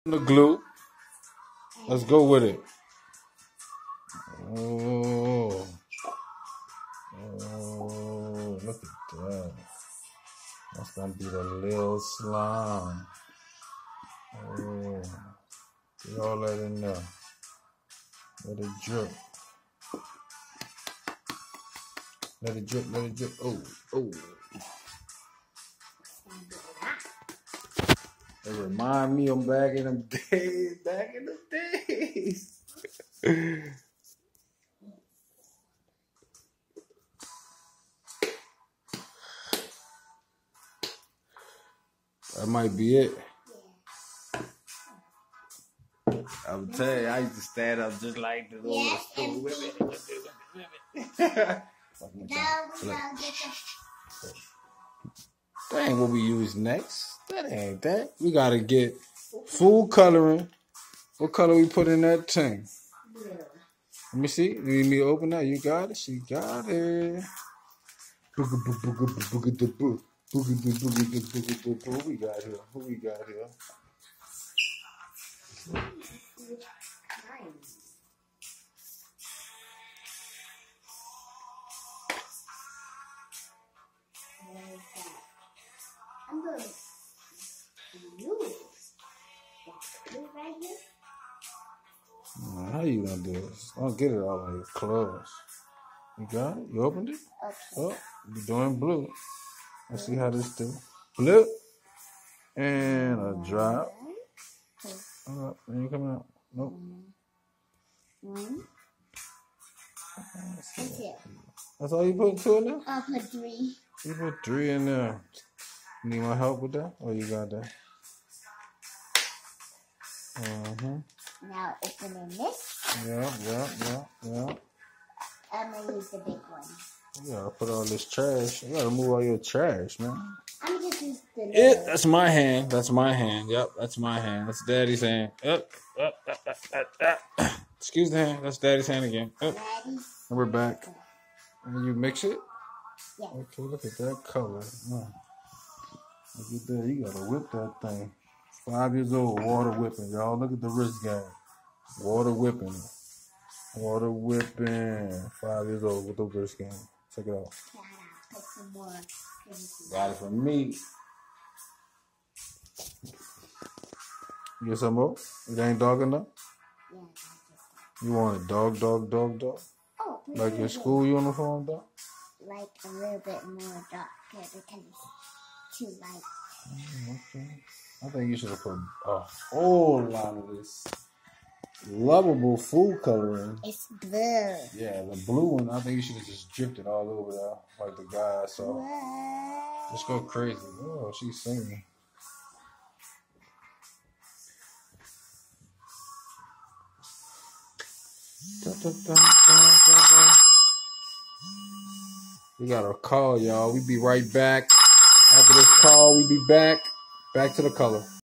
The glue. Let's go with it. Oh, look at that. That's gonna be the little slime. Oh, get all that in there. Let it drip. Let it drip, let it drip. Oh. It remind me of back in them days. That might be it. I'm telling you, I used to stand up just like this over the school. That ain't what we use next. That ain't that. We gotta get food coloring. What color we put in that thing? Let me see. You need me to open that? You got it? She got it. What we got here? Who we got here? I'm going to use right here. How you gonna do this? I'll get it all on your clothes. You got it? You opened it? Okay. Oh, you're doing blue. Let's see how this do. Blue. And a drop. Oh, ain't coming out. Nope. One. That's it. That's all you put two in there? I'll put 3. You put 3 in there. You need my help with that? Oh, you got that? Now opening this. Yeah. I'm going to use the big one. You gotta put all this trash. You gotta move all your trash, man. I'm just using the little. That's my hand. That's my hand. Yep, that's my hand. That's Daddy's hand. Up. Excuse the hand. That's Daddy's hand again. Up. And we're back. And you mix it? Yeah. Okay, look at that color. Look at that. You gotta whip that thing. 5 years old, water whipping, y'all. Look at the wrist game. Water whipping. 5 years old with the wrist game. Check it out. Put some more. Got it from me. You get some more? It ain't dog enough? Yeah. You want a dog? Oh, Like your school uniform, dog? Like a little bit more dark because it's too light. Okay. I think you should have put a whole lot of this lovable food coloring. It's blue. Yeah, the blue one, I think you should have just dripped it all over there, like the guy I saw. What? Just go crazy. Oh, she's singing. We got a call, y'all. We be right back. After this call, we be back. Back to the color.